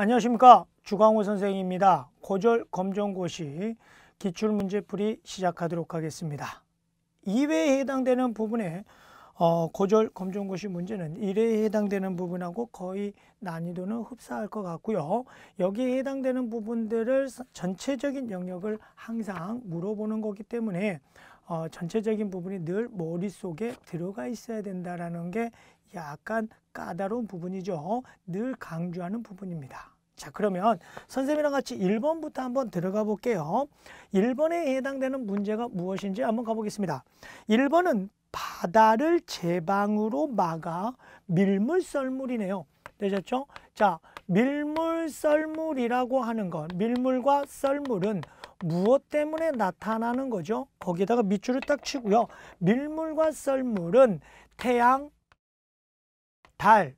안녕하십니까, 주광호 선생입니다. 고졸 검정고시 기출문제풀이 시작하도록 하겠습니다. 2회에 해당되는 부분에 고졸 검정고시 문제는 1회에 해당되는 부분하고 거의 난이도는 흡사할 것 같고요. 여기에 해당되는 부분들을 전체적인 영역을 항상 물어보는 거기 때문에 전체적인 부분이 늘 머릿속에 들어가 있어야 된다는 게 약간 까다로운 부분이죠. 늘 강조하는 부분입니다. 자, 그러면 선생님이랑 같이 1번부터 한번 들어가 볼게요. 1번에 해당되는 문제가 무엇인지 한번 가보겠습니다. 1번은 바다를 제방으로 막아 밀물썰물이네요. 되셨죠? 자, 밀물썰물이라고 하는 것, 밀물과 썰물은 무엇 때문에 나타나는 거죠? 거기다가 밑줄을 딱 치고요. 밀물과 썰물은 태양, 달,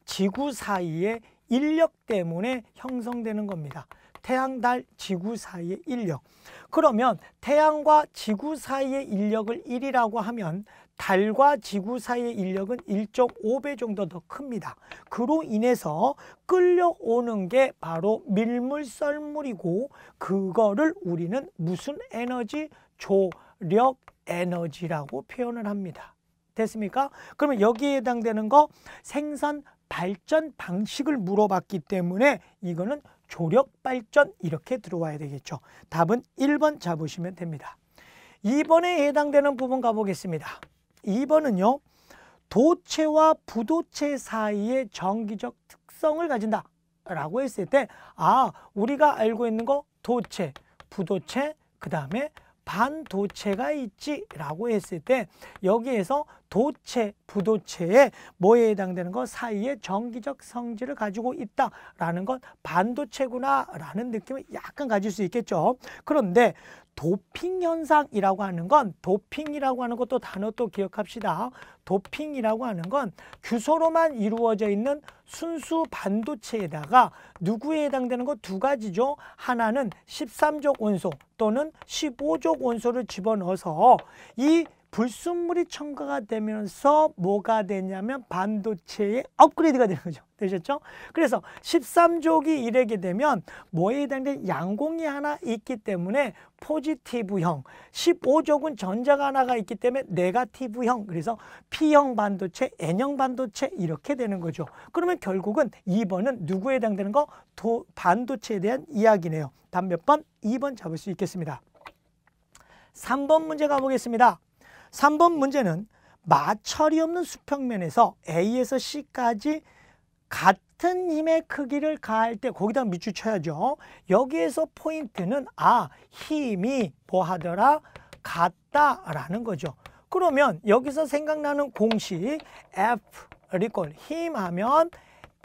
지구 사이의 인력 때문에 형성되는 겁니다. 태양, 달, 지구 사이의 인력. 그러면 태양과 지구 사이의 인력을 1이라고 하면 달과 지구 사이의 인력은 1.5배 정도 더 큽니다. 그로 인해서 끌려오는 게 바로 밀물썰물이고, 그거를 우리는 무슨 에너지? 조력 에너지라고 표현을 합니다. 됐습니까? 그러면 여기에 해당되는 거 생산 발전 방식을 물어봤기 때문에 이거는 조력 발전 이렇게 들어와야 되겠죠. 답은 1번 잡으시면 됩니다. 2번에 해당되는 부분 가보겠습니다. 2번은요. 도체와 부도체 사이의 정기적 특성을 가진다 라고 했을 때, 우리가 알고 있는 거 도체, 부도체, 그 다음에 반도체가 있지 라고 했을 때, 여기에서 도체, 부도체에 뭐에 해당되는 것? 사이에 정기적 성질을 가지고 있다라는 것, 반도체구나 라는 느낌을 약간 가질 수 있겠죠. 그런데 도핑 현상이라고 하는 건, 도핑이라고 하는 것도 단어 또 기억합시다. 도핑이라고 하는 건 규소로만 이루어져 있는 순수 반도체에다가 누구에 해당되는 것? 두 가지죠. 하나는 13족 원소 또는 15족 원소를 집어넣어서 이 불순물이 첨가가 되면서 뭐가 되냐면 반도체의 업그레이드가 되는 거죠. 되셨죠? 그래서 13족이 이르게 되면 뭐에 해당되는 양공이 하나 있기 때문에 포지티브형, 15족은 전자가 하나가 있기 때문에 네거티브형, 그래서 P형 반도체, N형 반도체 이렇게 되는 거죠. 그러면 결국은 2번은 누구에 해당되는 거? 반도체에 대한 이야기네요. 답 몇 번? 2번 잡을 수 있겠습니다. 3번 문제 가보겠습니다. 3번 문제는 마찰이 없는 수평면에서 A에서 C까지 같은 힘의 크기를 가할 때 거기다 밑줄 쳐야죠. 여기에서 포인트는 힘이 뭐 하더라? 같다라는 거죠. 그러면 여기서 생각나는 공식 F 리콜 힘 하면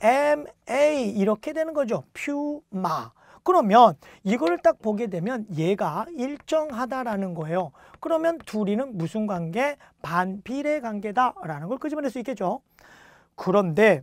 MA 이렇게 되는 거죠. 퓨마. 그러면 이거를 딱 보게 되면 얘가 일정하다라는 거예요. 그러면 둘이는 무슨 관계? 반비례 관계다라는 걸 끄집어낼 수 있겠죠. 그런데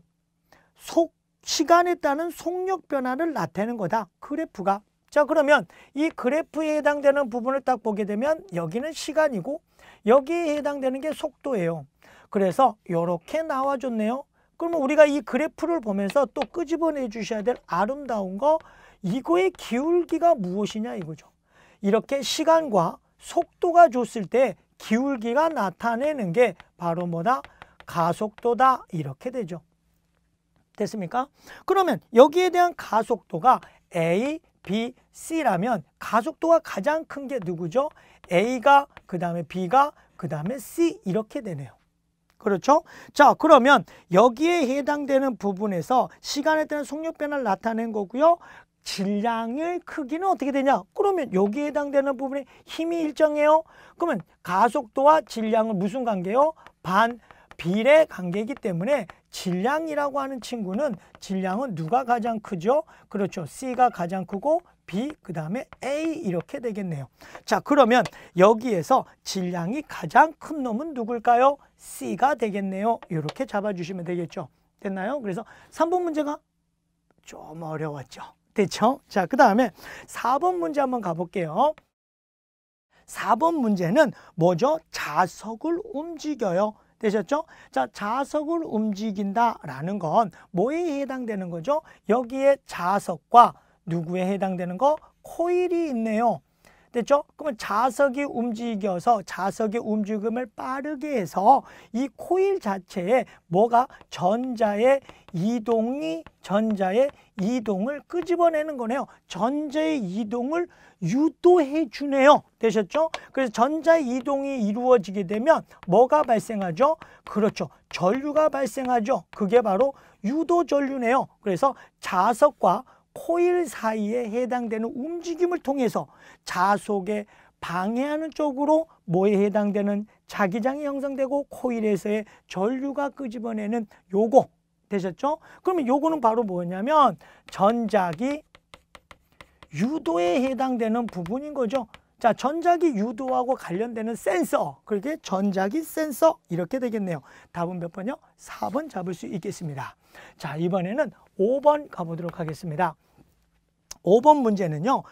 시간에 따른 속력 변화를 나타내는 거다. 그래프가. 자, 그러면 이 그래프에 해당되는 부분을 딱 보게 되면 여기는 시간이고 여기에 해당되는 게 속도예요. 그래서 이렇게 나와줬네요. 그러면 우리가 이 그래프를 보면서 또 끄집어내 주셔야 될 아름다운 거, 이거의 기울기가 무엇이냐 이거죠. 이렇게 시간과 속도가 줬을 때 기울기가 나타내는 게 바로 뭐다? 가속도다 이렇게 되죠. 됐습니까? 그러면 여기에 대한 가속도가 A, B, C라면 가속도가 가장 큰 게 누구죠? A가, 그 다음에 B가, 그 다음에 C 이렇게 되네요. 그렇죠? 자, 그러면 여기에 해당되는 부분에서 시간에 따른 속력 변화를 나타낸 거고요. 질량의 크기는 어떻게 되냐? 그러면 여기에 해당되는 부분에 힘이 일정해요. 그러면 가속도와 질량은 무슨 관계요? 반비례 관계이기 때문에 질량이라고 하는 친구는 질량은 누가 가장 크죠? 그렇죠. C가 가장 크고 B, 그 다음에 A 이렇게 되겠네요. 자, 그러면 여기에서 질량이 가장 큰 놈은 누굴까요? C가 되겠네요. 이렇게 잡아주시면 되겠죠. 됐나요? 그래서 3번 문제가 좀 어려웠죠. 됐죠? 자, 그 다음에 4번 문제 한번 가볼게요. 4번 문제는 뭐죠? 자석을 움직여요. 되셨죠? 자, 자석을 움직인다라는 건 뭐에 해당되는 거죠? 여기에 자석과 누구에 해당되는 거? 코일이 있네요. 됐죠? 그러면 자석이 움직여서 자석의 움직임을 빠르게 해서 이 코일 자체에 뭐가 전자의 이동을 끄집어내는 거네요. 전자의 이동을 유도해 주네요. 되셨죠? 그래서 전자 이동이 이루어지게 되면 뭐가 발생하죠? 그렇죠. 전류가 발생하죠. 그게 바로 유도 전류네요. 그래서 자석과 코일 사이에 해당되는 움직임을 통해서 자석에 방해하는 쪽으로 뭐에 해당되는 자기장이 형성되고 코일에서의 전류가 끄집어내는 요거 되셨죠? 그러면 요거는 바로 뭐냐면 전자기 유도에 해당되는 부분인 거죠. 자, 전자기 유도하고 관련되는 센서, 그렇게 전자기 센서 이렇게 되겠네요. 답은 몇 번이요? 4번 잡을 수 있겠습니다. 자, 이번에는 5번 가보도록 하겠습니다. 5번 문제는요.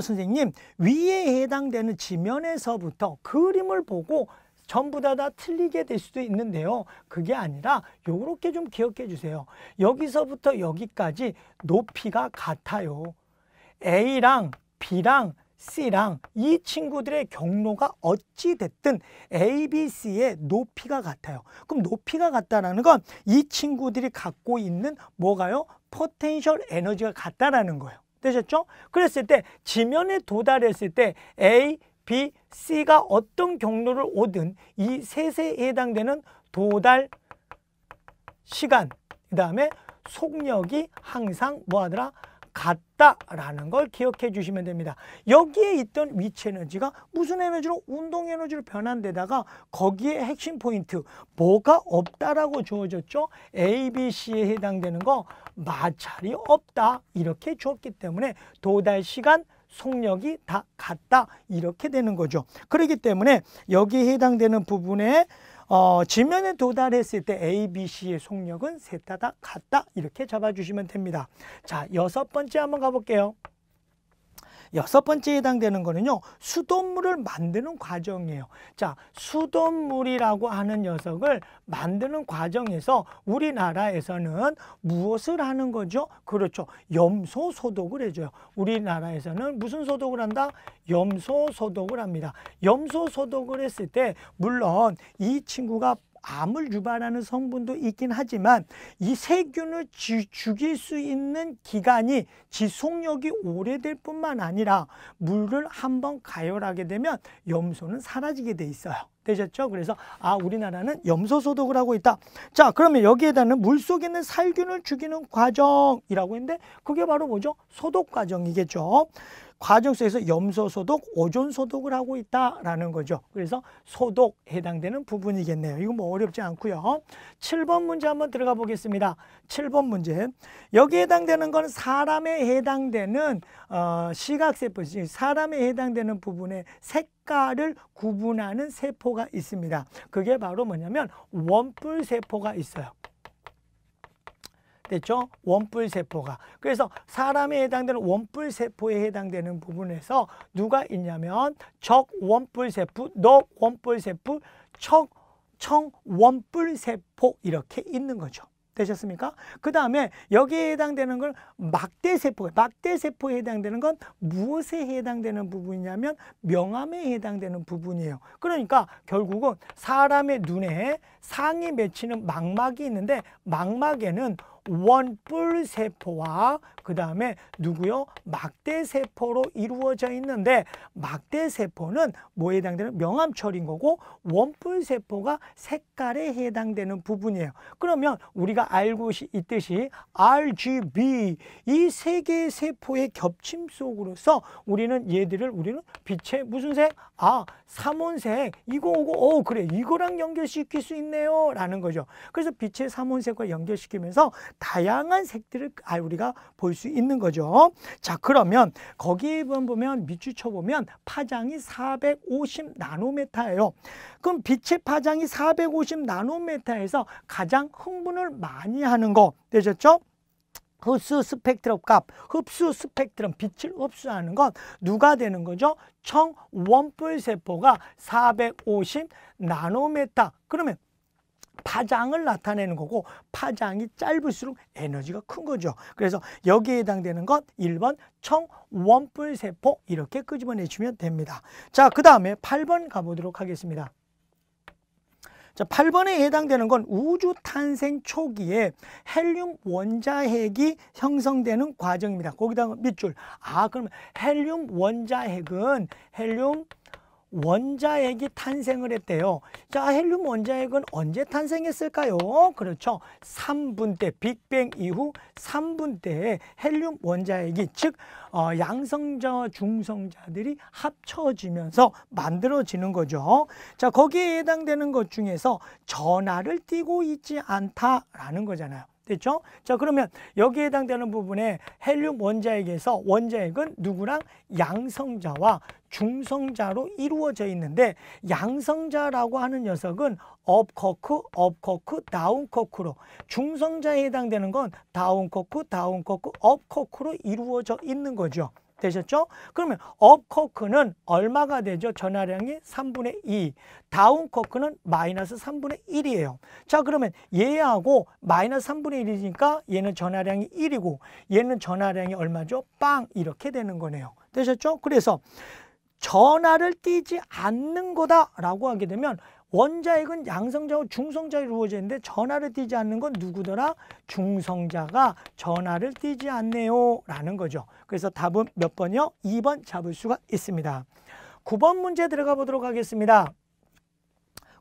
선생님, 위에 해당되는 지면에서부터 그림을 보고 전부 다 틀리게 될 수도 있는데요. 그게 아니라 요렇게 좀 기억해 주세요. 여기서부터 여기까지 높이가 같아요. A랑 B랑 C랑 이 친구들의 경로가 어찌 됐든 A, B, C의 높이가 같아요. 그럼 높이가 같다라는 건 이 친구들이 갖고 있는 뭐가요? 포텐셜 에너지가 같다라는 거예요. 되셨죠? 그랬을 때 지면에 도달했을 때 A, B, C가 어떤 경로를 오든 이 셋에 해당되는 도달 시간, 그 다음에 속력이 항상 뭐하더라? 같다라는 걸 기억해 주시면 됩니다. 여기에 있던 위치 에너지가 무슨 에너지로? 운동 에너지로 변환되다가 거기에 핵심 포인트 뭐가 없다라고 주어졌죠? A, B, C에 해당되는 거 마찰이 없다 이렇게 주었기 때문에 도달 시간, 속력이 다 같다 이렇게 되는 거죠. 그렇기 때문에 여기에 해당되는 부분에 지면에 도달했을 때 A, B, C의 속력은 셋 다 같다 이렇게 잡아주시면 됩니다. 자, 6번째 한번 가볼게요. 6번째에 해당되는 거는요, 수돗물을 만드는 과정이에요. 자, 수돗물이라고 하는 녀석을 만드는 과정에서 우리나라에서는 무엇을 하는 거죠? 그렇죠. 염소 소독을 해줘요. 우리나라에서는 무슨 소독을 한다? 염소 소독을 합니다. 염소 소독을 했을 때 물론 이 친구가 암을 유발하는 성분도 있긴 하지만 이 세균을 죽일 수 있는 기간이 지속력이 오래될 뿐만 아니라 물을 한번 가열하게 되면 염소는 사라지게 돼 있어요. 되셨죠? 그래서 우리나라는 염소 소독을 하고 있다. 자, 그러면 여기에다는 물속에 있는 살균을 죽이는 과정이라고 했는데 그게 바로 뭐죠? 소독 과정이겠죠. 과정 속에서 염소 소독, 오존 소독을 하고 있다라는 거죠. 그래서 소독 해당되는 부분이겠네요. 이거 뭐 어렵지 않고요. 7번 문제 한번 들어가 보겠습니다. 7번 문제. 여기에 해당되는 건 사람에 해당되는 시각세포, 사람에 해당되는 부분의 색깔을 구분하는 세포가 있습니다. 그게 바로 뭐냐면 원뿔세포가 있어요. 됐죠? 원뿔세포가. 그래서 사람에 해당되는 원뿔세포에 해당되는 부분에서 누가 있냐면 적원뿔세포, 너원뿔세포, 청원뿔세포 이렇게 있는 거죠. 되셨습니까? 그 다음에 여기에 해당되는 건 막대세포. 막대세포에 해당되는 건 무엇에 해당되는 부분이냐면 명암에 해당되는 부분이에요. 그러니까 결국은 사람의 눈에 상이 맺히는 망막이 있는데 망막에는 원뿔세포와 그 다음에 누구요? 막대세포로 이루어져 있는데 막대세포는 뭐에 해당되는 명암철인 거고 원뿔세포가 색깔에 해당되는 부분이에요. 그러면 우리가 알고 있듯이 RGB 이 세 개의 세포의 겹침 속으로서 우리는 빛의 무슨 색? 삼원색. 이거 그래 이거랑 연결시킬 수 있네요 라는 거죠. 그래서 빛의 삼원색과 연결시키면서 다양한 색들을 우리가 볼 수 있는 거죠. 자, 그러면 거기에 보면 밑줄 쳐보면 파장이 450 나노메타예요. 그럼 빛의 파장이 450 나노메타에서 가장 흥분을 많이 하는 거 되셨죠? 흡수 스펙트럼 값, 흡수 스펙트럼, 빛을 흡수하는 건 누가 되는 거죠? 청원뿔세포가 450 나노메타. 그러면 파장을 나타내는 거고 파장이 짧을수록 에너지가 큰 거죠. 그래서 여기에 해당되는 건 1번 청원뿔세포 이렇게 끄집어내시면 됩니다. 자, 그 다음에 8번 가보도록 하겠습니다. 자, 8번에 해당되는 건 우주 탄생 초기에 헬륨 원자핵이 형성되는 과정입니다. 거기다가 밑줄. 그러면 헬륨 원자핵은 헬륨 원자핵이 탄생을 했대요. 자, 헬륨 원자핵은 언제 탄생했을까요? 그렇죠. 3분 때, 빅뱅 이후 3분 때에 헬륨 원자핵이 즉 양성자와 중성자들이 합쳐지면서 만들어지는 거죠. 자, 거기에 해당되는 것 중에서 전하를 띠고 있지 않다라는 거잖아요. 됐죠? 자, 그러면 여기에 해당되는 부분에 헬륨 원자핵에서 원자핵은 누구랑 양성자와 중성자로 이루어져 있는데 양성자라고 하는 녀석은 업코크, 다운코크로 중성자에 해당되는 건 다운코크, 업코크로 이루어져 있는 거죠. 되셨죠? 그러면 업코크는 얼마가 되죠? 전하량이 3분의 2, 다운코크는 마이너스 3분의 1이에요. 자, 그러면 얘하고 마이너스 3분의 1이니까 얘는 전하량이 1이고 얘는 전하량이 얼마죠? 빵 이렇게 되는 거네요. 되셨죠? 그래서 전하를 띠지 않는 거다라고 하게 되면 원자핵은 양성자와 중성자로 이루어져 있는데 전하를 띠지 않는 건 누구더라? 중성자가 전하를 띠지 않네요 라는 거죠. 그래서 답은 몇 번이요? 2번 잡을 수가 있습니다. 9번 문제 들어가 보도록 하겠습니다.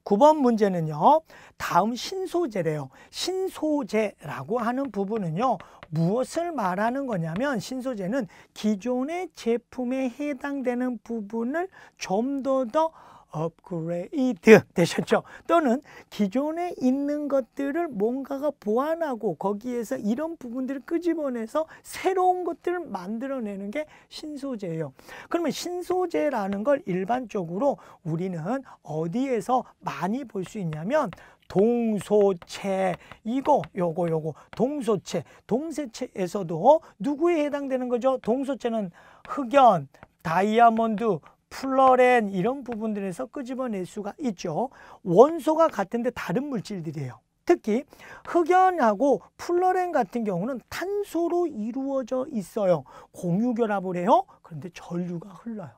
9번 문제는요. 다음 신소재래요. 신소재라고 하는 부분은요. 무엇을 말하는 거냐면 신소재는 기존의 제품에 해당되는 부분을 좀 더 업그레이드 되셨죠? 또는 기존에 있는 것들을 뭔가가 보완하고 거기에서 이런 부분들을 끄집어내서 새로운 것들을 만들어내는 게 신소재예요. 그러면 신소재라는 걸 일반적으로 우리는 어디에서 많이 볼 수 있냐면 동소체, 요거 동소체, 동소체에서도 누구에 해당되는 거죠? 동소체는 흑연, 다이아몬드, 플러렌 이런 부분들에서 끄집어낼 수가 있죠. 원소가 같은데 다른 물질들이에요. 특히 흑연하고 플러렌 같은 경우는 탄소로 이루어져 있어요. 공유결합을 해요. 그런데 전류가 흘러요.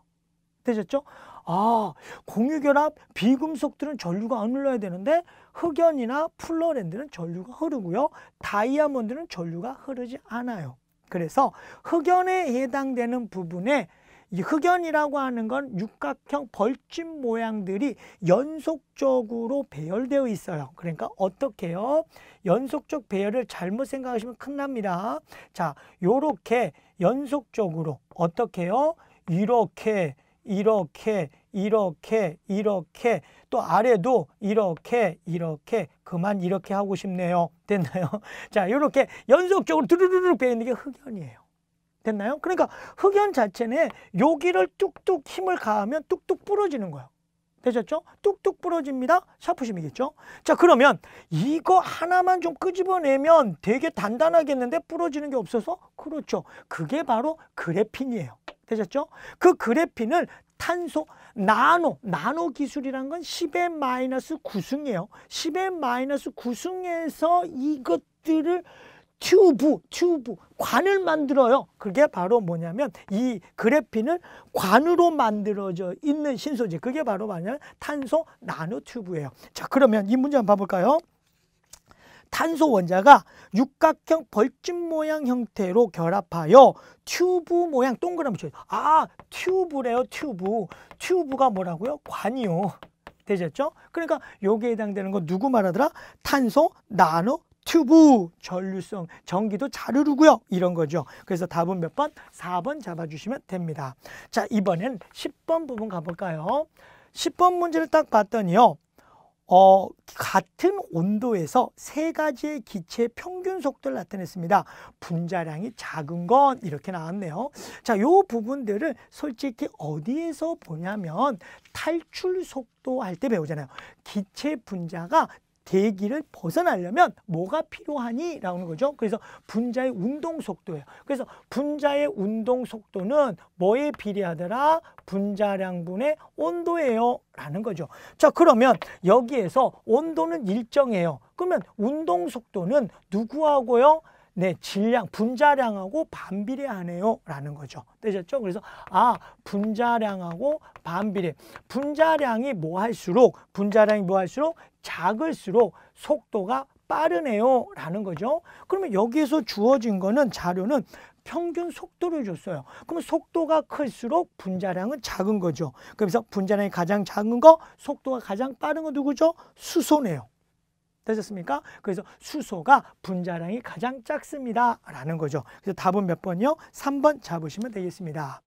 되셨죠? 공유결합 비금속들은 전류가 안 흘러야 되는데 흑연이나 플러렌들은 전류가 흐르고요. 다이아몬드는 전류가 흐르지 않아요. 그래서 흑연에 해당되는 부분에 이 흑연이라고 하는 건 육각형 벌집 모양들이 연속적으로 배열되어 있어요. 그러니까 어떻게 해요? 연속적 배열을 잘못 생각하시면 큰일 납니다. 자, 요렇게 연속적으로 어떻게 해요? 이렇게 또 아래도 이렇게 그만 이렇게 하고 싶네요. 됐나요? 자, 요렇게 연속적으로 두루루루 배이는 게 흑연이에요. 됐나요? 그러니까 흑연 자체는 여기를 뚝뚝 힘을 가하면 뚝뚝 부러지는 거예요. 되셨죠? 뚝뚝 부러집니다. 샤프심이겠죠? 자, 그러면 이거 하나만 좀 끄집어내면 되게 단단하겠는데 부러지는 게 없어서? 그렇죠. 그게 바로 그래핀이에요. 되셨죠? 그 그래핀을 탄소, 나노 기술이란 건 10의 -9승이에요. 10의 -9승에서 이것들을 튜브, 관을 만들어요. 그게 바로 뭐냐면 이 그래핀을 관으로 만들어져 있는 신소재. 그게 바로 뭐냐면 탄소 나노 튜브예요. 자, 그러면 이 문제 한번 봐볼까요? 탄소 원자가 육각형 벌집 모양 형태로 결합하여 튜브 모양 동그라미 쳐요. 튜브래요, 튜브. 튜브가 뭐라고요? 관이요. 되셨죠? 그러니까 여기에 해당되는 건 누구 말하더라? 탄소 나노 튜브, 전류성, 전기도 잘 흐르고요. 이런 거죠. 그래서 답은 몇 번? 4번 잡아주시면 됩니다. 자, 이번엔 10번 부분 가볼까요? 10번 문제를 딱 봤더니요. 같은 온도에서 세 가지의 기체의 평균 속도를 나타냈습니다. 분자량이 작은 건 이렇게 나왔네요. 자, 요 부분들을 솔직히 어디에서 보냐면 탈출 속도 할 때 배우잖아요. 기체 분자가 대기를 벗어나려면 뭐가 필요하니? 라는 거죠. 그래서 분자의 운동 속도예요. 그래서 분자의 운동 속도는 뭐에 비례하더라? 분자량분의 온도예요. 라는 거죠. 자, 그러면 여기에서 온도는 일정해요. 그러면 운동 속도는 누구하고요? 네, 질량, 분자량하고 반비례하네요. 라는 거죠. 되셨죠? 그래서 분자량하고 반비례. 분자량이 뭐 할수록 작을수록 속도가 빠르네요. 라는 거죠. 그러면 여기에서 주어진 거는 자료는 평균 속도를 줬어요. 그러면 속도가 클수록 분자량은 작은 거죠. 그래서 분자량이 가장 작은 거, 속도가 가장 빠른 거 누구죠? 수소네요. 되셨습니까? 그래서 수소가 분자량이 가장 작습니다. 라는 거죠. 그래서 답은 몇 번이요? 3번 잡으시면 되겠습니다.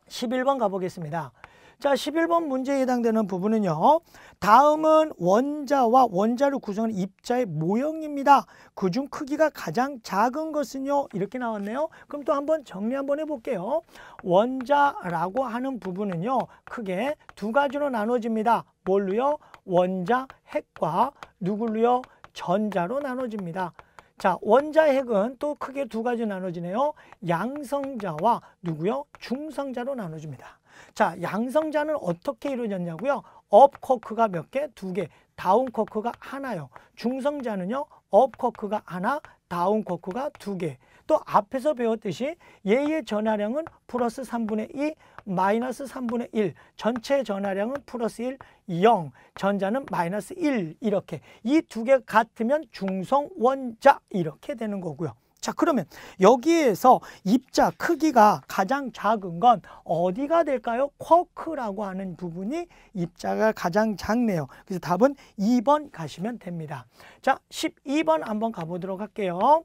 11번 가보겠습니다. 자, 11번 문제에 해당되는 부분은요. 다음은 원자와 원자를 구성하는 입자의 모형입니다. 그중 크기가 가장 작은 것은요. 이렇게 나왔네요. 그럼 또 한번 정리 한번 해볼게요. 원자라고 하는 부분은요. 크게 두 가지로 나눠집니다. 뭘로요? 원자 핵과 누구로요? 전자로 나눠집니다. 자, 원자 핵은 또 크게 두 가지 나눠지네요. 양성자와 누구요? 중성자로 나눠집니다. 자, 양성자는 어떻게 이루어졌냐고요? 업 쿼크가 몇 개? 두 개. 다운 쿼크가 하나요. 중성자는요. 업 쿼크가 하나, 다운 쿼크가 두 개. 또 앞에서 배웠듯이 얘의 전하량은 플러스 3분의 2, 마이너스 3분의 1. 전체 전하량은 플러스 1, 0. 전자는 마이너스 1. 이렇게. 이 두 개 같으면 중성원자 이렇게 되는 거고요. 자, 그러면 여기에서 입자 크기가 가장 작은 건 어디가 될까요? 쿼크라고 하는 부분이 입자가 가장 작네요. 그래서 답은 2번 가시면 됩니다. 자, 12번 한번 가보도록 할게요.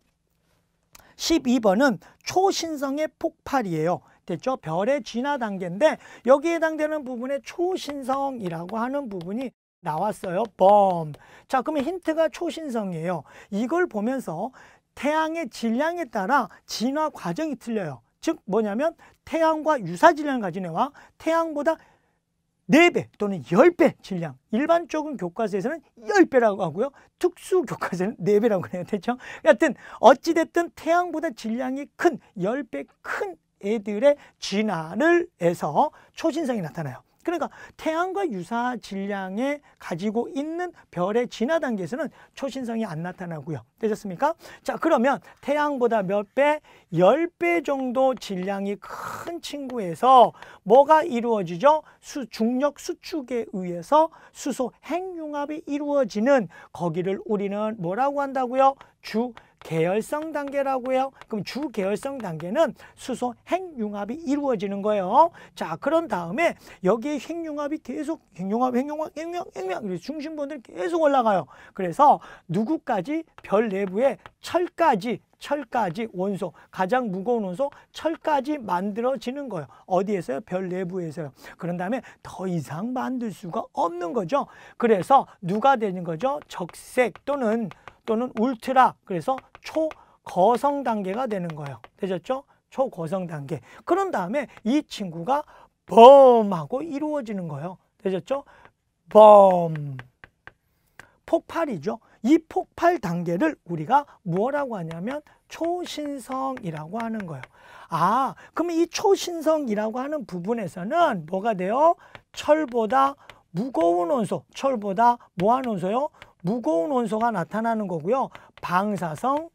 12번은 초신성의 폭발이에요. 됐죠? 별의 진화 단계인데 여기에 해당되는 부분에 초신성이라고 하는 부분이 나왔어요. 범. 자, 그러면 힌트가 초신성이에요. 이걸 보면서 태양의 질량에 따라 진화 과정이 틀려요. 즉 뭐냐면 태양과 유사 질량을 가진 애와 태양보다 4배 또는 10배 질량. 일반적인 교과서에서는 10배라고 하고요. 특수 교과서는 4배라고 해요. 됐죠? 여하튼 어찌됐든 태양보다 질량이 큰 10배 큰 애들의 진화를 해서 초신성이 나타나요. 그러니까 태양과 유사 질량에 가지고 있는 별의 진화 단계에서는 초신성이 안 나타나고요. 되셨습니까? 자, 그러면 태양보다 몇 배? 10배 정도 질량이 큰 친구에서 뭐가 이루어지죠? 중력 수축에 의해서 수소 핵융합이 이루어지는 거기를 우리는 뭐라고 한다고요? 주계열성 단계라고요. 그럼 주계열성 단계는 수소 핵융합이 이루어지는 거예요. 자, 그런 다음에 여기에 핵융합이 계속 핵융합 중심본들이 계속 올라가요. 그래서 누구까지? 별 내부에 철까지 원소, 가장 무거운 원소 철까지 만들어지는 거예요. 어디에서요? 별 내부에서요. 그런 다음에 더 이상 만들 수가 없는 거죠. 그래서 누가 되는 거죠? 적색 또는 울트라, 그래서 초거성 단계가 되는 거예요. 되셨죠? 초거성 단계. 그런 다음에 이 친구가 범하고 이루어지는 거예요. 되셨죠? 범. 폭발이죠. 이 폭발 단계를 우리가 뭐라고 하냐면 초신성이라고 하는 거예요. 아, 그러면 이 초신성이라고 하는 부분에서는 뭐가 돼요? 철보다 무거운 원소, 철보다 뭐한 원소요? 무거운 원소가 나타나는 거고요. 방사성,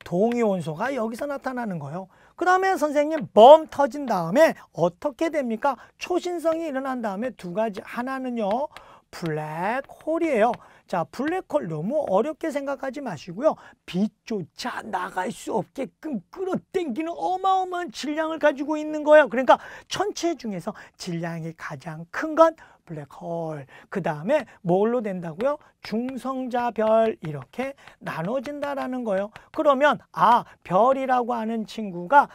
동위 원소가 여기서 나타나는 거예요. 그 다음에 선생님 범 터진 다음에 어떻게 됩니까? 초신성이 일어난 다음에 두 가지. 하나는요. 블랙홀이에요. 자, 블랙홀 너무 어렵게 생각하지 마시고요. 빛조차 나갈 수 없게끔 끌어당기는 어마어마한 질량을 가지고 있는 거예요. 그러니까 천체 중에서 질량이 가장 큰 건 블랙홀. 그 다음에 뭘로 된다고요? 중성자별 이렇게 나눠진다라는 거예요. 그러면 별이라고 하는 친구가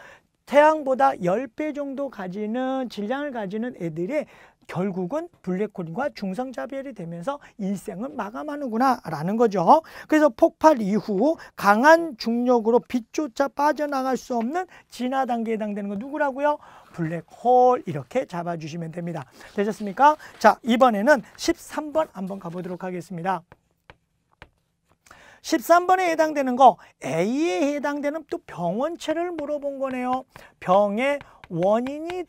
태양보다 10배 정도 가지는 질량을 가지는 애들이 결국은 블랙홀과 중성자별이 되면서 일생을 마감하는구나 라는 거죠. 그래서 폭발 이후 강한 중력으로 빛조차 빠져나갈 수 없는 진화 단계에 해당되는 건 누구라고요? 블랙홀. 이렇게 잡아주시면 됩니다. 되셨습니까? 자, 이번에는 13번 한번 가보도록 하겠습니다. 13번에 해당되는 거 A에 해당되는 또 병원체를 물어본 거네요. 병의 원인이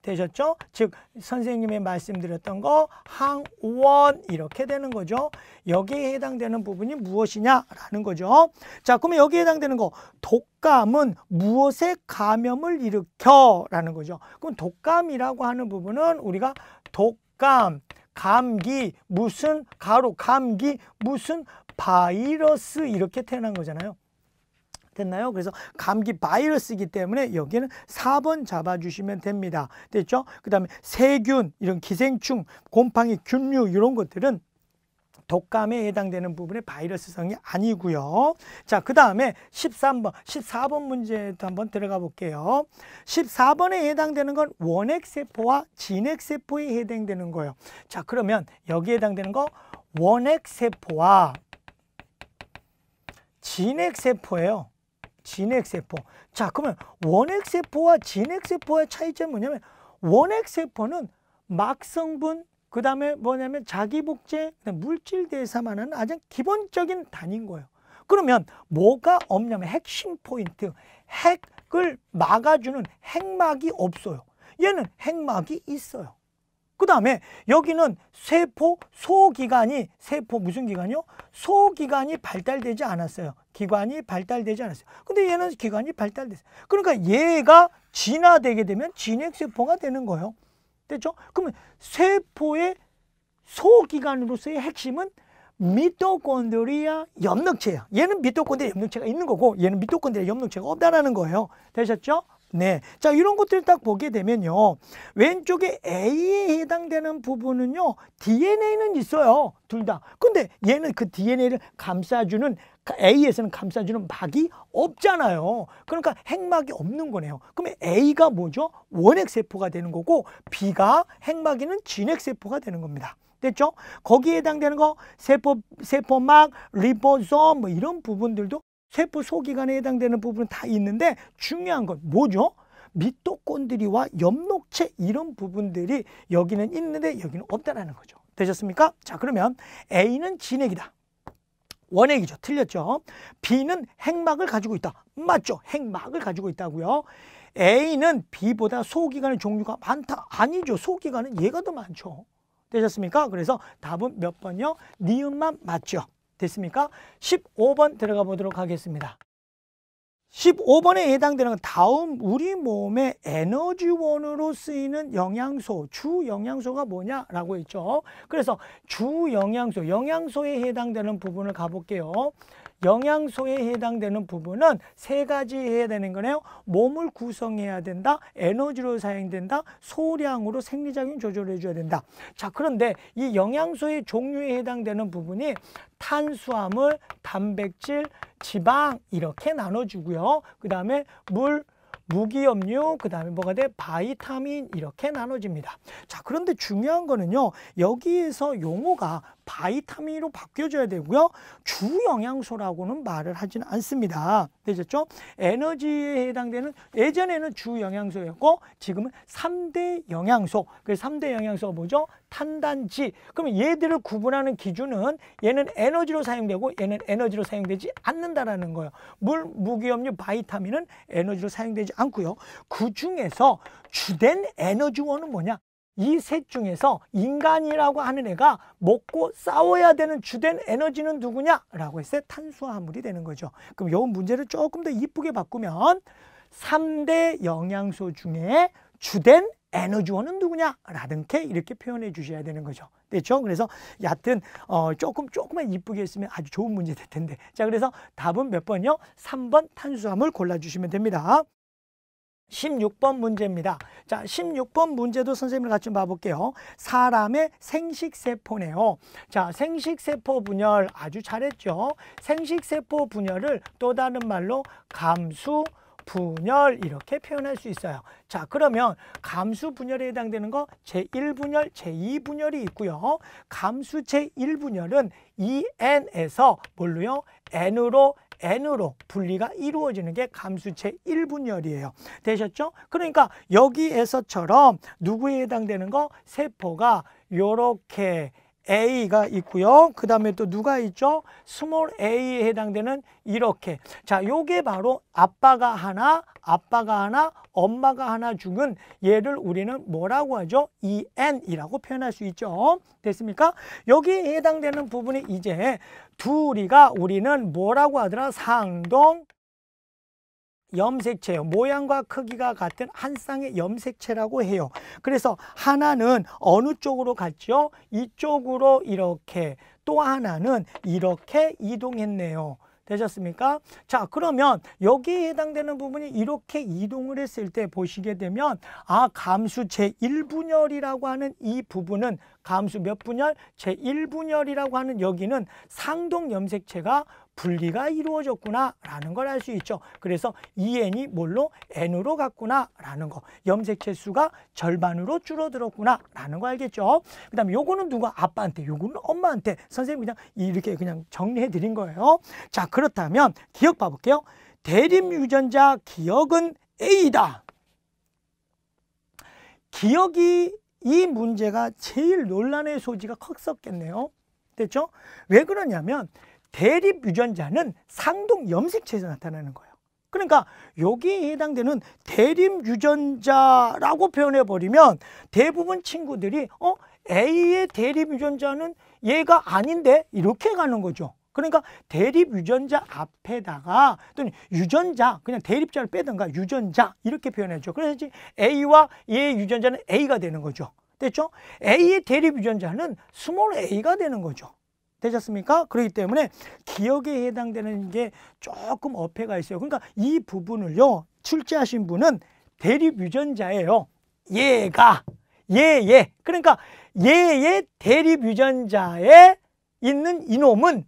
되셨죠? 즉 선생님이 말씀드렸던 거 항원 이렇게 되는 거죠. 여기에 해당되는 부분이 무엇이냐라는 거죠. 자, 그러면 여기에 해당되는 거 독감은 무엇에 감염을 일으켜? 라는 거죠. 그럼 독감이라고 하는 부분은 우리가 독감, 감기, 무슨 가로 감기, 무슨 바이러스 이렇게 태어난 거잖아요. 됐나요? 그래서 감기 바이러스이기 때문에 여기는 4번 잡아주시면 됩니다. 됐죠? 그 다음에 세균, 이런 기생충, 곰팡이, 균류 이런 것들은 독감에 해당되는 부분의 바이러스성이 아니고요. 자, 그 다음에 14번 문제도 한번 들어가 볼게요. 14번에 해당되는 건 원핵세포와 진핵세포에 해당되는 거예요. 자, 그러면 여기에 해당되는 거 원핵세포와 진핵세포예요. 진핵세포. 자, 그러면 원핵세포와 진핵세포의 차이점이 뭐냐면 원핵세포는 막성분, 그 다음에 뭐냐면 자기복제, 물질 대사만은 아주 기본적인 단위인 거예요. 그러면 뭐가 없냐면 핵심 포인트, 핵을 막아주는 핵막이 없어요. 얘는 핵막이 있어요. 그 다음에 여기는 세포 소기관이, 세포 무슨 기관이요? 소기관이 발달되지 않았어요. 기관이 발달되지 않았어요. 근데 얘는 기관이 발달됐어요. 그러니까 얘가 진화되게 되면 진핵세포가 되는 거예요. 됐죠? 그러면 세포의 소기관으로서의 핵심은 미토콘드리아 염록체야. 얘는 미토콘드리아 염록체가 있는 거고 얘는 미토콘드리아 염록체가 없다라는 거예요. 되셨죠? 네. 자, 이런 것들을 딱 보게 되면요. 왼쪽에 A에 해당되는 부분은요. DNA는 있어요. 둘 다. 근데 얘는 그 DNA를 감싸주는, A에서는 감싸주는 막이 없잖아요. 그러니까 핵막이 없는 거네요. 그러면 A가 뭐죠? 원핵세포가 되는 거고 B가 핵막이는 진핵세포가 되는 겁니다. 됐죠? 거기에 해당되는 거 세포막, 리보솜 뭐 이런 부분들도 세포 소기관에 해당되는 부분은 다 있는데 중요한 건 뭐죠? 미토콘드리와 염록체 이런 부분들이 여기는 있는데 여기는 없다라는 거죠. 되셨습니까? 자, 그러면 A는 진핵이다. 원핵이죠. 틀렸죠? B는 핵막을 가지고 있다. 맞죠? 핵막을 가지고 있다고요. A는 B보다 소기관의 종류가 많다. 아니죠. 소기관은 얘가 더 많죠. 되셨습니까? 그래서 답은 몇 번이요? 니은만 맞죠. 됐습니까? 15번 들어가 보도록 하겠습니다. 15번에 해당되는 건 다음 우리 몸의 에너지원으로 쓰이는 영양소, 주 영양소가 뭐냐라고 했죠. 그래서 주 영양소, 영양소에 해당되는 부분을 가볼게요. 영양소에 해당되는 부분은 세 가지 해야 되는 거네요. 몸을 구성해야 된다, 에너지로 사용된다, 소량으로 생리작용 조절해 줘야 된다. 자, 그런데 이 영양소의 종류에 해당되는 부분이 탄수화물, 단백질, 지방 이렇게 나눠주고요. 그 다음에 물, 무기염류, 그 다음에 뭐가 돼? 바이타민 이렇게 나눠집니다. 자, 그런데 중요한 거는요. 여기에서 용어가 바이타민으로 바뀌어줘야 되고요. 주 영양소라고는 말을 하지는 않습니다. 되셨죠? 에너지에 해당되는 예전에는 주 영양소였고 지금은 3대 영양소. 그래서 3대 영양소가 뭐죠? 탄단지. 그러면 얘들을 구분하는 기준은 얘는 에너지로 사용되고 얘는 에너지로 사용되지 않는다라는 거예요. 물, 무기염류, 바이타민은 에너지로 사용되지 않고요. 그 중에서 주된 에너지원은 뭐냐? 이 셋 중에서 인간이라고 하는 애가 먹고 싸워야 되는 주된 에너지는 누구냐라고 했을 때 탄수화물이 되는 거죠. 그럼 이 문제를 조금 더 이쁘게 바꾸면 3대 영양소 중에 주된 에너지원은 누구냐라는 게 이렇게 표현해 주셔야 되는 거죠. 됐죠? 그래서 여하튼 조금만 이쁘게 했으면 아주 좋은 문제 될 텐데. 자, 그래서 답은 몇 번이요? 3번 탄수화물 골라주시면 됩니다. 16번 문제입니다. 자, 16번 문제도 선생님을 같이 봐볼게요. 사람의 생식세포네요. 자, 생식세포 분열 아주 잘했죠. 생식세포 분열을 또 다른 말로 감수, 분열 이렇게 표현할 수 있어요. 자, 그러면 감수 분열에 해당되는 거 제1분열, 제2분열이 있고요. 감수 제1분열은 EN에서 뭘로요? N으로 분리가 이루어지는 게 감수 제1분열이에요. 되셨죠? 그러니까 여기에서처럼 누구에 해당되는 거? 세포가 요렇게 A가 있고요. 그 다음에 또 누가 있죠? 스몰 a에 해당되는 이렇게. 자, 요게 바로 아빠가 하나, 엄마가 하나 중은 얘를 우리는 뭐라고 하죠? EN이라고 표현할 수 있죠. 됐습니까? 여기에 해당되는 부분이 이제 둘이가 우리는 뭐라고 하더라? 상동 염색체예요. 모양과 크기가 같은 한 쌍의 염색체라고 해요. 그래서 하나는 어느 쪽으로 갔죠? 이쪽으로 이렇게, 또 하나는 이렇게 이동했네요. 되셨습니까? 자, 그러면 여기에 해당되는 부분이 이렇게 이동을 했을 때 보시게 되면 감수 제1분열이라고 하는 이 부분은 감수 몇 분열? 제1분열이라고 하는 여기는 상동 염색체가 분리가 이루어졌구나 라는 걸 알 수 있죠. 그래서 EN이 뭘로? N으로 갔구나 라는 거. 염색체 수가 절반으로 줄어들었구나 라는 거 알겠죠. 그 다음에 요거는 누가? 아빠한테, 요거는 엄마한테. 선생님이 그냥 이렇게 그냥 정리해 드린 거예요. 자, 그렇다면 기억 봐볼게요. 대립유전자 기억은 A다. 기억이 이 문제가 제일 논란의 소지가 컸었겠네요. 됐죠? 왜 그러냐면 대립 유전자는 상동 염색체에서 나타나는 거예요. 그러니까 여기에 해당되는 대립 유전자라고 표현해 버리면 대부분 친구들이 A의 대립 유전자는 얘가 아닌데 이렇게 가는 거죠. 그러니까 대립 유전자 앞에다가 또는 유전자, 그냥 대립자를 빼든가 유전자 이렇게 표현해줘. 그래서 A와 얘의 유전자는 A가 되는 거죠. 됐죠? A의 대립 유전자는 스몰 a가 되는 거죠. 되셨습니까? 그렇기 때문에 기억에 해당되는 게 조금 어폐가 있어요. 그러니까 이 부분을요, 출제하신 분은 대립 유전자예요. 얘가, 얘. 그러니까 얘의 대립 유전자에 있는 이놈은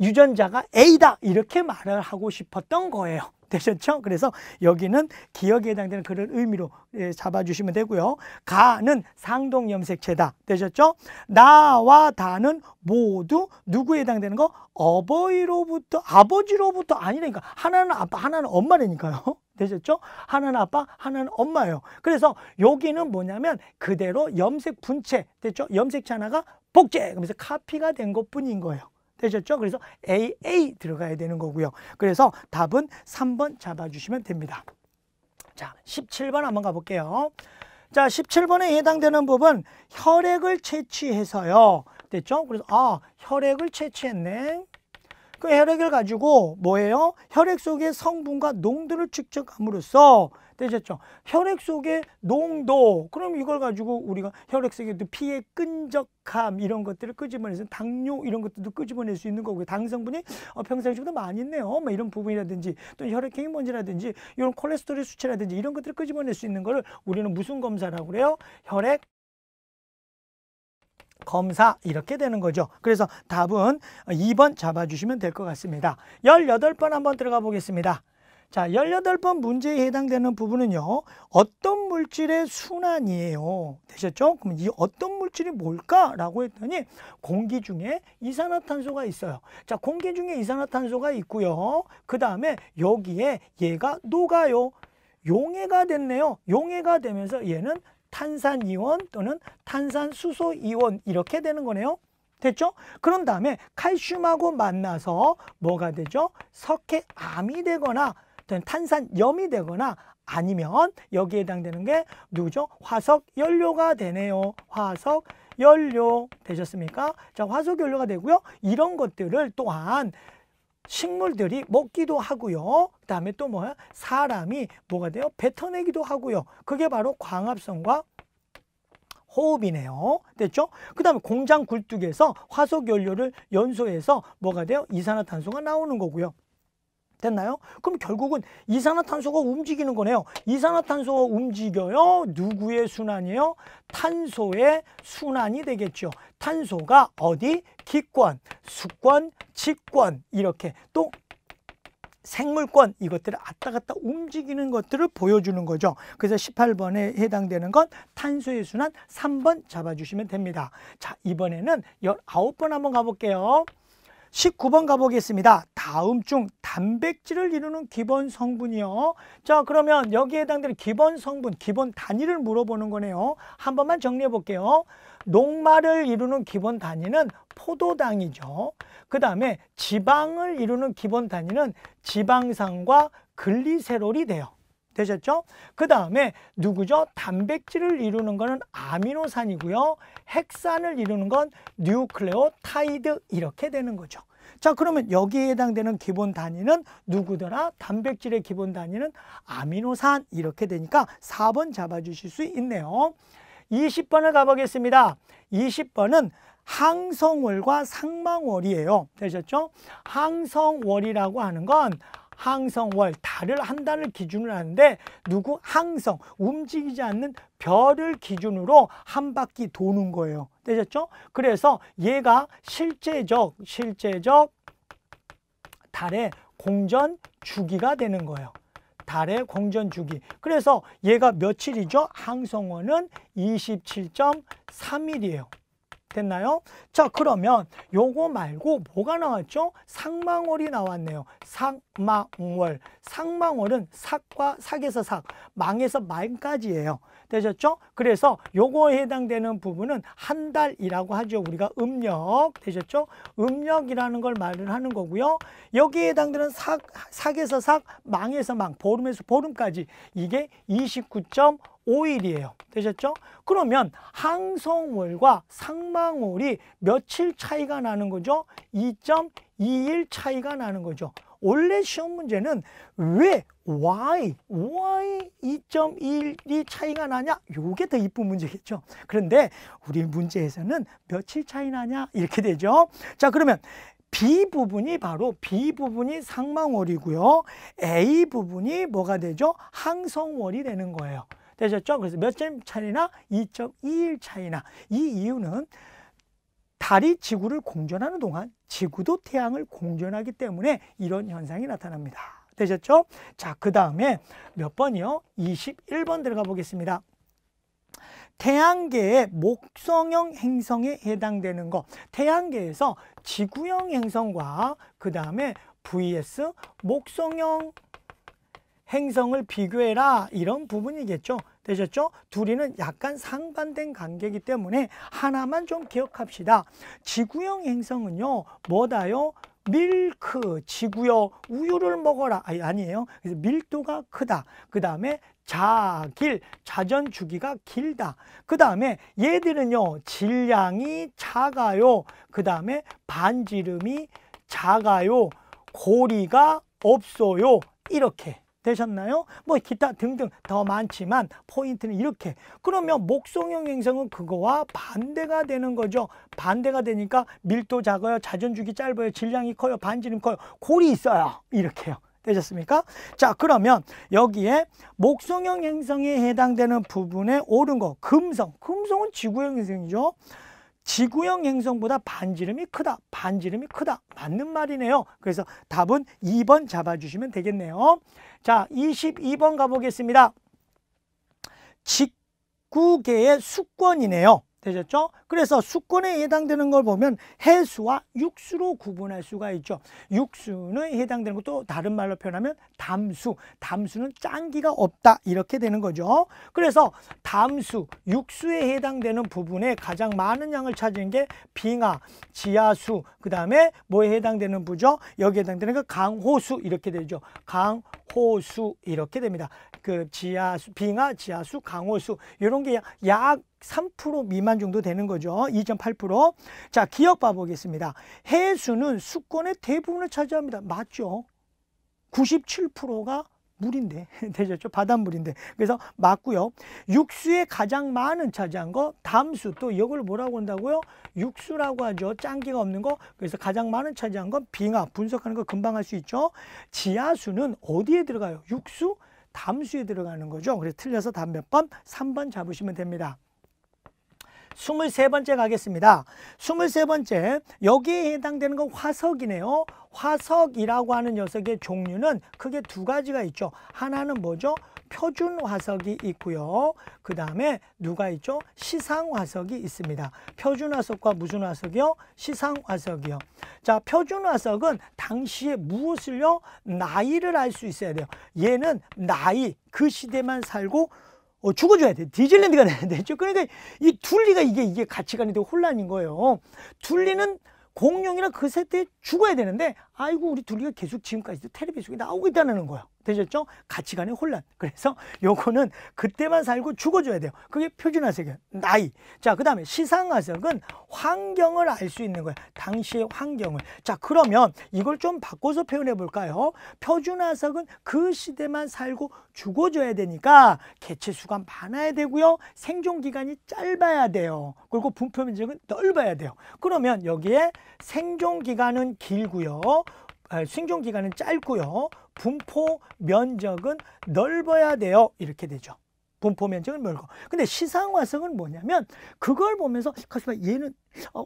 유전자가 A다 이렇게 말을 하고 싶었던 거예요. 되셨죠? 그래서 여기는 기억에 해당되는 그런 의미로 잡아주시면 되고요. 가는 상동 염색체다. 되셨죠? 나와 다는 모두 누구에 해당되는 거? 어버이로부터, 아버지로부터 아니라니까. 하나는 아빠, 하나는 엄마라니까요. 되셨죠? 하나는 아빠, 하나는 엄마예요. 그래서 여기는 뭐냐면 그대로 염색 분체, 됐죠? 염색체 하나가 복제, 그러면서 카피가 된 것뿐인 거예요. 되셨죠? 그래서 AA 들어가야 되는 거고요. 그래서 답은 3번 잡아주시면 됩니다. 자, 17번 한번 가볼게요. 자, 17번에 해당되는 부분 혈액을 채취해서요. 됐죠? 그래서 혈액을 채취했네. 그 혈액을 가지고 뭐예요? 혈액 속의 성분과 농도를 측정함으로써 되셨죠? 혈액 속의 농도, 그럼 이걸 가지고 우리가 혈액 속의 피의 끈적함 이런 것들을 끄집어내서 당뇨 이런 것들도 끄집어낼 수 있는 거고요. 당성분이 평상시보다 많이 있네요. 뭐 이런 부분이라든지 또 혈액 먼지라든지 이런 콜레스테롤 수치라든지 이런 것들을 끄집어낼 수 있는 거를 우리는 무슨 검사라고 그래요? 혈액 검사 이렇게 되는 거죠. 그래서 답은 2번 잡아주시면 될 것 같습니다. 18번 한번 들어가 보겠습니다. 자, 18번 문제에 해당되는 부분은요, 어떤 물질의 순환이에요. 되셨죠? 그럼 이 어떤 물질이 뭘까라고 했더니 공기 중에 이산화탄소가 있어요. 자, 공기 중에 이산화탄소가 있고요. 그 다음에 여기에 얘가 녹아요. 용해가 됐네요. 용해가 되면서 얘는 탄산이온 또는 탄산수소이온 이렇게 되는 거네요. 됐죠? 그런 다음에 칼슘하고 만나서 뭐가 되죠? 석회암이 되거나 탄산염이 되거나 아니면 여기에 해당되는 게 누구죠? 화석연료가 되네요. 화석연료 되셨습니까? 자, 화석연료가 되고요. 이런 것들을 또한 식물들이 먹기도 하고요. 그 다음에 또 뭐야? 사람이 뭐가 돼요? 뱉어내기도 하고요. 그게 바로 광합성과 호흡이네요. 됐죠? 그 다음에 공장 굴뚝에서 화석연료를 연소해서 뭐가 돼요? 이산화탄소가 나오는 거고요. 됐나요? 그럼 결국은 이산화탄소가 움직이는 거네요. 이산화탄소가 움직여요. 누구의 순환이에요? 탄소의 순환이 되겠죠. 탄소가 어디? 기권, 수권, 직권 이렇게 또 생물권 이것들을 왔다 갔다 움직이는 것들을 보여주는 거죠. 그래서 18번에 해당되는 건 탄소의 순환 3번 잡아주시면 됩니다. 자, 이번에는 19번 한번 가볼게요. 19번 가보겠습니다. 다음 중 단백질을 이루는 기본 성분이요. 자, 그러면 여기에 해당되는 기본 성분, 기본 단위를 물어보는 거네요. 한 번만 정리해 볼게요. 녹말을 이루는 기본 단위는 포도당이죠. 그 다음에 지방을 이루는 기본 단위는 지방산과 글리세롤이 돼요. 되셨죠? 그 다음에 누구죠? 단백질을 이루는 거는 아미노산이고요. 핵산을 이루는 건 뉴클레오타이드 이렇게 되는 거죠. 자, 그러면 여기에 해당되는 기본 단위는 누구더라? 단백질의 기본 단위는 아미노산 이렇게 되니까 4번 잡아주실 수 있네요. 20번을 가보겠습니다. 20번은 항성월과 상망월이에요. 되셨죠? 항성월이라고 하는 건 항성월, 달을 한 달을 기준으로 하는데 누구? 항성, 움직이지 않는 별을 기준으로 한 바퀴 도는 거예요. 되셨죠? 그래서 얘가 실제적 달의 공전 주기가 되는 거예요. 달의 공전 주기. 그래서 얘가 며칠이죠? 항성월은 27.3일이에요. 됐나요? 자, 그러면 요거 말고 뭐가 나왔죠? 상망월이 나왔네요. 상망월. 상망월은 삭에서 삭, 망에서 망까지예요. 되셨죠? 그래서 요거에 해당되는 부분은 한 달이라고 하죠. 우리가 음력. 되셨죠? 음력이라는 걸 말을 하는 거고요. 여기에 해당되는 삭에서 삭, 망에서 망, 보름에서 보름까지 이게 29.5일이에요. 되셨죠? 그러면 항성월과 상망월이 며칠 차이가 나는 거죠? 2.2일 차이가 나는 거죠. 원래 시험 문제는 왜 why 2.1이 차이가 나냐? 요게 더 이쁜 문제겠죠. 그런데 우리 문제에서는 며칠 차이 나냐? 이렇게 되죠. 자, 그러면 B 부분이 상망월이고요. A 부분이 뭐가 되죠? 항성월이 되는 거예요. 되셨죠? 그래서 몇 점 차이나? 2.2일 차이나. 이 이유는 달이 지구를 공전하는 동안 지구도 태양을 공전하기 때문에 이런 현상이 나타납니다. 되셨죠? 자, 그 다음에 몇 번이요? 21번 들어가 보겠습니다. 태양계의 목성형 행성에 해당되는 거. 태양계에서 지구형 행성과 그 다음에 vs 목성형 행성을 비교해라 이런 부분이겠죠. 되셨죠? 둘이는 약간 상반된 관계이기 때문에 하나만 좀 기억합시다. 지구형 행성은요, 뭐다요? 밀크, 지구요, 우유를 먹어라. 아니에요. 그래서 밀도가 크다. 그 다음에 자길, 자전 주기가 길다. 그 다음에 얘들은요, 질량이 작아요. 그 다음에 반지름이 작아요. 고리가 없어요. 이렇게. 되셨나요? 뭐 기타 등등 더 많지만 포인트는 이렇게. 그러면 목성형 행성은 그거와 반대가 되는 거죠. 반대가 되니까 밀도 작아요, 자전주기 짧아요, 질량이 커요, 반지름 커요, 골이 있어요. 이렇게요. 되셨습니까? 자, 그러면 여기에 목성형 행성에 해당되는 부분에 옳은 거 금성. 금성은 지구형 행성이죠. 지구형 행성보다 반지름이 크다. 반지름이 크다. 맞는 말이네요. 그래서 답은 2번 잡아주시면 되겠네요. 자, 22번 가보겠습니다. 직구계의 수권이네요. 되셨죠? 그래서 수권에 해당되는 걸 보면 해수와 육수로 구분할 수가 있죠. 육수는 해당되는 것도 다른 말로 표현하면 담수. 담수는 짠기가 없다. 이렇게 되는 거죠. 그래서 담수, 육수에 해당되는 부분에 가장 많은 양을 차지한 게 빙하, 지하수, 그 다음에 뭐에 해당되는 부죠? 여기에 해당되는 게 강호수 이렇게 되죠. 강호수 이렇게 됩니다. 그 지하수, 빙하, 지하수, 강호수 이런 게 약 3% 미만 정도 되는 거죠. 2.8%. 자, 기억 봐보겠습니다. 해수는 수권의 대부분을 차지합니다. 맞죠? 97%가 물인데, 되셨죠? 바닷물인데. 그래서 맞고요. 육수에 가장 많은 차지한 거 담수. 또 이걸 뭐라고 한다고요? 육수라고 하죠. 짠기가 없는 거. 그래서 가장 많은 차지한 건 빙하. 분석하는 거 금방 할 수 있죠. 지하수는 어디에 들어가요? 육수? 담수에 들어가는 거죠. 그래서 틀려서 답 몇 번? 3번 잡으시면 됩니다. 23번째 가겠습니다. 23번째, 여기에 해당되는 건 화석이네요. 화석이라고 하는 녀석의 종류는 크게 두 가지가 있죠. 하나는 뭐죠? 표준 화석이 있고요. 그 다음에 누가 있죠? 시상 화석이 있습니다. 표준 화석과 무슨 화석이요? 시상 화석이요. 자, 표준 화석은 당시에 무엇을요? 나이를 알 수 있어야 돼요. 얘는 나이, 그 시대만 살고 죽어줘야 돼. 디즈니랜드가 돼야 되죠. 그러니까 이 둘리가 이게 가치관이 되고 혼란인 거예요. 둘리는 공룡이나 그 세대에 죽어야 되는데 아이고 우리 둘리가 계속 지금까지도 텔레비 속에 나오고 있다는 거예요. 되셨죠? 가치관의 혼란. 그래서 요거는 그때만 살고 죽어줘야 돼요. 그게 표준화석이에요. 나이. 자, 그 다음에 시상화석은 환경을 알 수 있는 거예요. 당시의 환경을. 자, 그러면 이걸 좀 바꿔서 표현해 볼까요? 표준화석은 그 시대만 살고 죽어줘야 되니까 개체수가 많아야 되고요. 생존기간이 짧아야 돼요. 그리고 분포 면적은 넓어야 돼요. 그러면 여기에 생존기간은 길고요. 생존기간은 짧고요. 분포 면적은 넓어야 돼요. 이렇게 되죠. 분포 면적은 넓고. 근데 시상화석은 뭐냐면 그걸 보면서 가슴아 얘는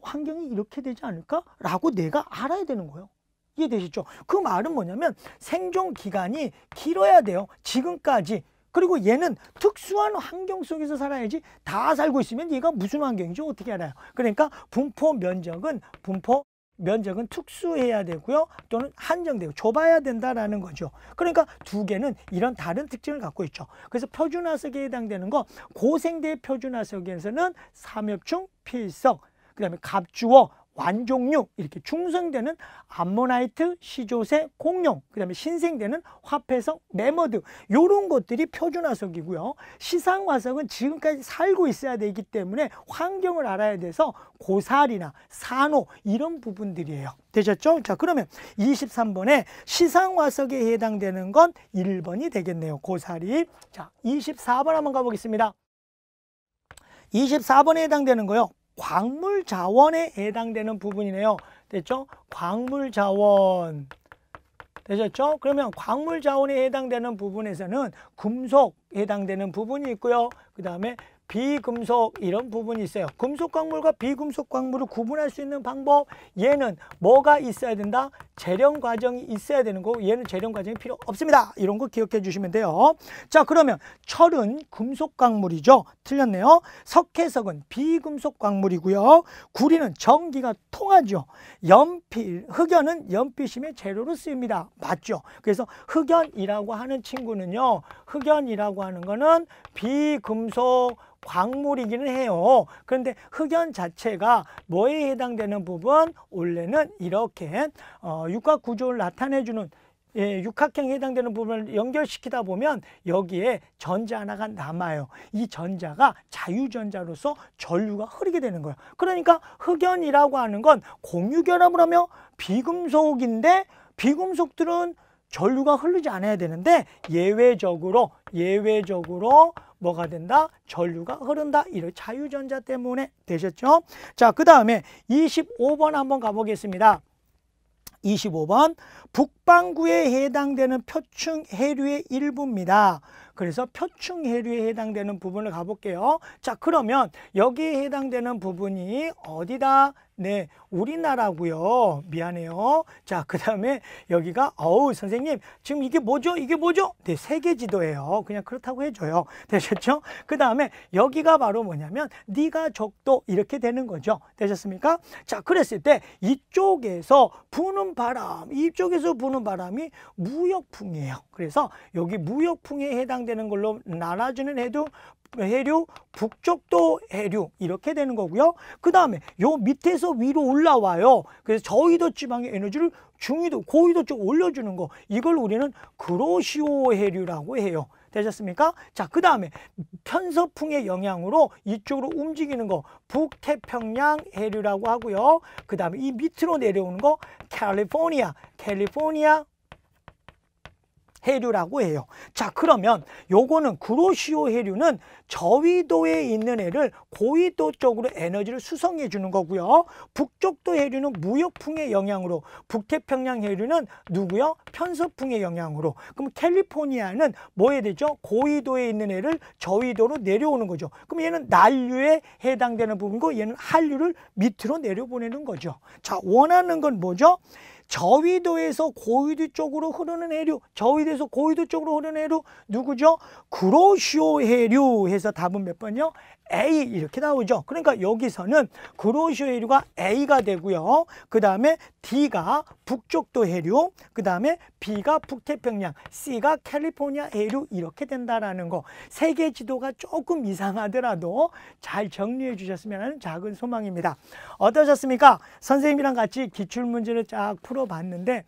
환경이 이렇게 되지 않을까? 라고 내가 알아야 되는 거예요. 이해되시죠? 그 말은 뭐냐면 생존기간이 길어야 돼요. 지금까지. 그리고 얘는 특수한 환경 속에서 살아야지 다 살고 있으면 얘가 무슨 환경인지 어떻게 알아요? 그러니까 분포 면적은 특수해야 되고요. 또는 한정되고 좁아야 된다라는 거죠. 그러니까 두 개는 이런 다른 특징을 갖고 있죠. 그래서 표준화석에 해당되는 거 고생대 표준화석에서는 삼엽충, 필석, 그 다음에 갑주어, 완종류 이렇게 중성되는 암모나이트, 시조새, 공룡, 그 다음에 신생되는 화폐석, 매머드 이런 것들이 표준화석이고요. 시상화석은 지금까지 살고 있어야 되기 때문에 환경을 알아야 돼서 고사리나 산호 이런 부분들이에요. 되셨죠? 자, 그러면 23번에 시상화석에 해당되는 건 1번이 되겠네요. 고사리. 자, 24번 한번 가보겠습니다. 24번에 해당되는 거요. 광물 자원에 해당되는 부분이네요. 됐죠? 광물 자원. 되셨죠? 그러면 광물 자원에 해당되는 부분에서는 금속 해당되는 부분이 있고요. 그 다음에 비금속 이런 부분이 있어요. 금속 광물과 비금속 광물을 구분할 수 있는 방법. 얘는 뭐가 있어야 된다? 재련 과정이 있어야 되는 거고 얘는 재련 과정이 필요 없습니다. 이런 거 기억해 주시면 돼요. 자, 그러면 철은 금속 광물이죠. 틀렸네요. 석회석은 비금속 광물이고요. 구리는 전기가 통하죠. 연필, 흑연은 연필심의 재료로 쓰입니다. 맞죠? 그래서 흑연이라고 하는 친구는요. 흑연이라고 하는 거는 비금속 광물이기는 해요. 그런데 흑연 자체가 뭐에 해당되는 부분? 원래는 이렇게 육각 구조를 나타내주는 육각형에 해당되는 부분을 연결시키다 보면 여기에 전자 하나가 남아요. 이 전자가 자유전자로서 전류가 흐르게 되는 거예요. 그러니까 흑연이라고 하는 건 공유결합을 하며 비금속인데 비금속들은 전류가 흐르지 않아야 되는데 예외적으로 뭐가 된다? 전류가 흐른다. 이런 자유전자 때문에. 되셨죠? 자, 그 다음에 25번 한번 가보겠습니다. 25번 북반구에 해당되는 표층 해류의 일부입니다. 그래서 표층 해류에 해당되는 부분을 가볼게요. 자, 그러면 여기에 해당되는 부분이 어디다? 네, 우리나라고요. 미안해요. 자, 그 다음에 여기가 선생님 지금 이게 뭐죠? 이게 뭐죠? 네, 세계지도예요. 그냥 그렇다고 해줘요. 되셨죠? 그 다음에 여기가 바로 뭐냐면 네가 적도 이렇게 되는 거죠. 되셨습니까? 자, 그랬을 때 이쪽에서 부는 바람, 이쪽에서 부는 바람이 무역풍이에요. 그래서 여기 무역풍에 해당되는 걸로 나눠주는 해류, 북쪽도 해류 이렇게 되는 거고요. 그 다음에 요 밑에서 위로 올라와요. 그래서 저위도 지방의 에너지를 중위도, 고위도 쪽 올려주는 거. 이걸 우리는 그로시오 해류라고 해요. 되셨습니까? 자, 그 다음에 편서풍의 영향으로 이쪽으로 움직이는 거 북태평양 해류라고 하고요. 그 다음에 이 밑으로 내려오는 거 캘리포니아 해류라고 해요. 자, 그러면 요거는 구로시오 해류는 저위도에 있는 애를 고위도 쪽으로 에너지를 수송해 주는 거고요. 북쪽도 해류는 무역풍의 영향으로, 북태평양 해류는 누구요? 편서풍의 영향으로. 그럼 캘리포니아는 뭐 해야 되죠? 고위도에 있는 애를 저위도로 내려오는 거죠. 그럼 얘는 난류에 해당되는 부분이고 얘는 한류를 밑으로 내려보내는 거죠. 자, 원하는 건 뭐죠? 저위도에서 고위도 쪽으로 흐르는 해류, 저위도에서 고위도 쪽으로 흐르는 해류 누구죠? 구로시오 해류 해서 답은 몇 번이요? A 이렇게 나오죠. 그러니까 여기서는 구로시오 해류가 A가 되고요. 그 다음에 D가 북쪽도 해류, 그 다음에 B가 북태평양, C가 캘리포니아 해류 이렇게 된다라는 거. 세계 지도가 조금 이상하더라도 잘 정리해 주셨으면 하는 작은 소망입니다. 어떠셨습니까? 선생님이랑 같이 기출문제를 쫙 풀어봤는데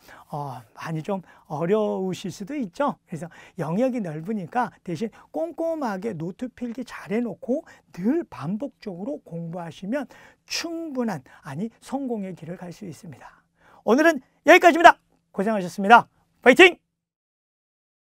많이 좀 어려우실 수도 있죠. 그래서 영역이 넓으니까 대신 꼼꼼하게 노트 필기 잘 해놓고 늘 반복적으로 공부하시면 충분한, 아니 성공의 길을 갈 수 있습니다. 오늘은 여기까지입니다. 고생하셨습니다. 파이팅!